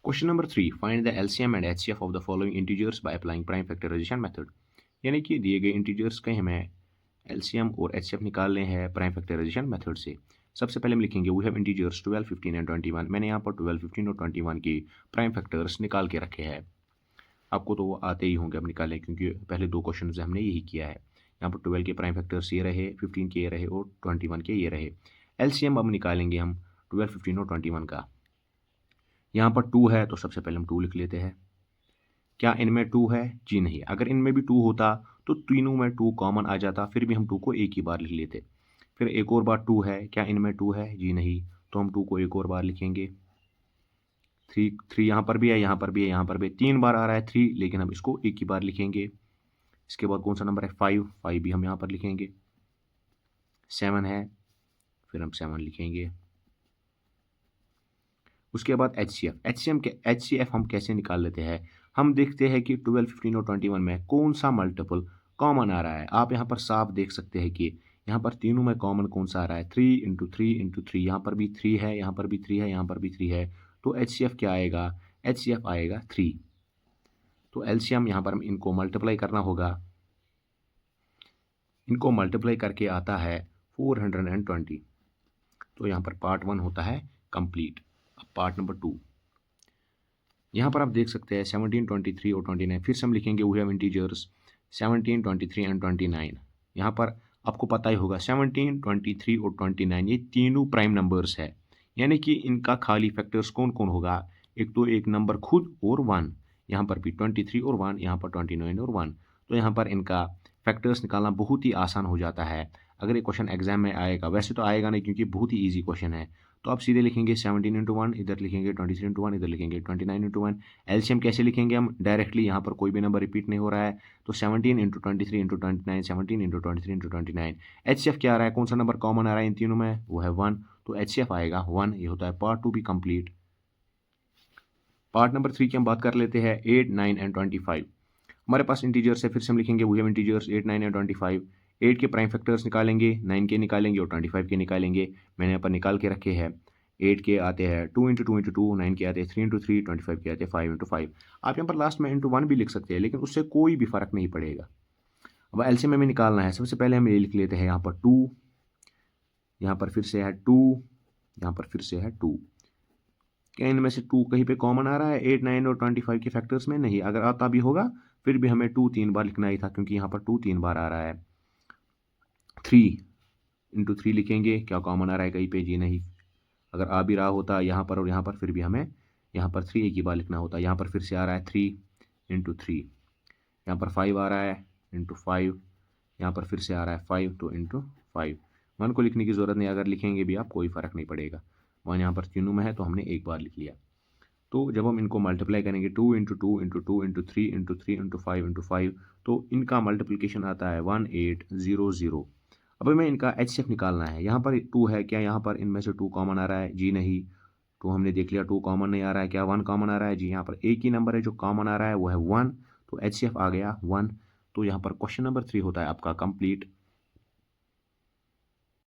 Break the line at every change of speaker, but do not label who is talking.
Question number 3, find the LCM and HCF of the following integers by applying prime factorisation method. यानी कि दिए गए integers के हमें एलसीएम और एचसीएफ निकालने हैं प्राइम फैक्टराइजेशन मेथड से। सबसे पहले हम लिखेंगे वी हैव इंटीजर्स 12, 15 एंड 21। मैंने यहाँ पर 12, 15 और 21 की प्राइम फैक्टर्स निकाल के रखे हैं। आपको तो वो आते ही होंगे अब निकालें, क्योंकि पहले दो क्वेश्चन से हमने यही किया है। यहाँ पर 12 के प्राइम फैक्टर्स ये रहे, 15 के ये रहे और 21 के ये रहे। एलसीएम अब निकालेंगे हम 12, 15 और 21 का। यहाँ पर 2 है तो सबसे पहले हम 2 लिख लेते हैं। क्या इनमें 2 है? जी नहीं। अगर इनमें भी 2 होता तो तीनों में 2 कॉमन आ जाता, फिर भी हम 2 को एक ही बार लिख लेते। फिर एक और बार 2 है, क्या इनमें 2 है? जी नहीं। तो हम 2 को एक और बार लिखेंगे। 3 यहाँ पर भी है, यहाँ पर भी है, यहाँ पर भी 3 बार आ रहा है 3, लेकिन हम इसको एक ही बार लिखेंगे। इसके बाद कौन सा नंबर है? 5 भी हम यहाँ पर लिखेंगे। 7 है, फिर हम 7 लिखेंगे। उसके बाद एचसीएफ हम कैसे निकाल लेते हैं? हम देखते हैं कि 12, 15 और 21 में कौन सा मल्टीपल कॉमन आ रहा है। आप यहाँ पर साफ देख सकते हैं कि यहाँ पर तीनों में कॉमन कौन सा आ रहा है? 3 इंटू 3 इंटू 3। यहाँ पर भी 3 है, यहाँ पर भी 3 है, यहाँ पर भी 3 है। तो एचसीएफ क्या आएगा? एचसीएफ आएगा 3। तो एलसीएम यहाँ पर इनको मल्टीप्लाई करना होगा। इनको मल्टीप्लाई करके आता है 420। तो यहाँ पर पार्ट 1 होता है कंप्लीट। अब पार्ट नंबर 2, यहाँ पर आप देख सकते हैं 17, 23 और 29। फिर से हम लिखेंगे वी हैव इंटीजर्स 17, 23 एंड 29। यहाँ पर आपको पता ही होगा 17, 23 और 29 ये तीनों प्राइम नंबर्स है, यानी कि इनका खाली फैक्टर्स कौन कौन होगा? एक तो एक नंबर खुद और 1। यहाँ पर भी 23 और 1, यहाँ पर 29 और 1। तो यहाँ पर इनका फैक्टर्स निकालना बहुत ही आसान हो जाता है। अगर ये क्वेश्चन एग्जाम में आएगा, वैसे तो आएगा नहीं क्योंकि बहुत ही ईजी क्वेश्चन है, तो आप सीधे लिखेंगे 17 इंटू 1, इधर लिखेंगे 23 इंटू 1, इधर लिखेंगे 29 इंटू 1। एलसीएम कैसे लिखेंगे हम? डायरेक्टली, यहाँ पर कोई भी नंबर रिपीट नहीं हो रहा है, तो 17 into 23 into 29, 17 into 23 into 29। HCF क्या आ रहा है? कौन सा नंबर कॉमन आ रहा है इन तीनों में? वो है 1। तो एचसीएफ आएगा 1। ये होता है पार्ट 2 भी कंप्लीट। पार्ट नंबर 3 की हम बात कर लेते हैं 8, 9 एंड 25। हमारे पास इंटीजर्स है, फिर से हम लिखेंगे वी हैव इंटीजर्स 8, 9 एंड 25। 8 के प्राइम फैक्टर्स निकालेंगे, 9 के निकालेंगे और 25 के निकालेंगे। मैंने यहाँ पर निकाल के रखे हैं। 8 के आते हैं 2 इंटू 2 इंटू 2, 9 के आते हैं 3 इंटू 3, 25 के आते हैं 5 इंटू 5। आप यहाँ पर लास्ट में इंटू 1 भी लिख सकते हैं, लेकिन उससे कोई भी फर्क नहीं पड़ेगा। अब एलसीएम हमें निकालना है। सबसे पहले हम ये लिख लेते हैं यहाँ पर 2, यहाँ पर फिर से है 2, यहाँ पर फिर से है 2। क्या इनमें से 2 कहीं पे कॉमन आ रहा है 8, 9 और 25 के फैक्टर्स में? नहीं। अगर आता भी होगा फिर भी हमें 2 3 बार लिखना ही था, क्योंकि यहाँ पर 2 3 बार आ रहा है। 3 इंटू 3 लिखेंगे, क्या कॉमन आ रहा है कहीं पे? जी नहीं। अगर आ भी रहा होता यहाँ पर और यहाँ पर, फिर भी हमें यहाँ पर 3 एक ही बार लिखना होता। यहाँ पर फिर से आ रहा है 3 इंटू 3। यहाँ पर 5 आ रहा है इंटू 5। यहाँ पर फिर से आ रहा है 5 तो इंटू 5। 1 को लिखने की ज़रूरत नहीं, अगर लिखेंगे भी आप कोई फ़र्क नहीं पड़ेगा। 1 यहाँ पर तीनों में है तो हमने एक बार लिख लिया। तो जब हम इनको मल्टीप्लाई करेंगे 2 into 2 into 2 into 3 into 3 into 5 into 5, तो इनका मल्टीप्लिकेशन आता है 1800। अब हमें इनका एचसीएफ निकालना है। यहाँ पर 2 है, क्या यहाँ पर इनमें से 2 कॉमन आ रहा है? जी नहीं। तो हमने देख लिया 2 कॉमन नहीं आ रहा है। क्या 1 कॉमन आ रहा है? जी, यहाँ पर एक ही नंबर है जो कॉमन आ रहा है, वो है 1। तो एचसीएफ आ गया 1। तो यहाँ पर क्वेश्चन नंबर 3 होता है आपका कंप्लीट।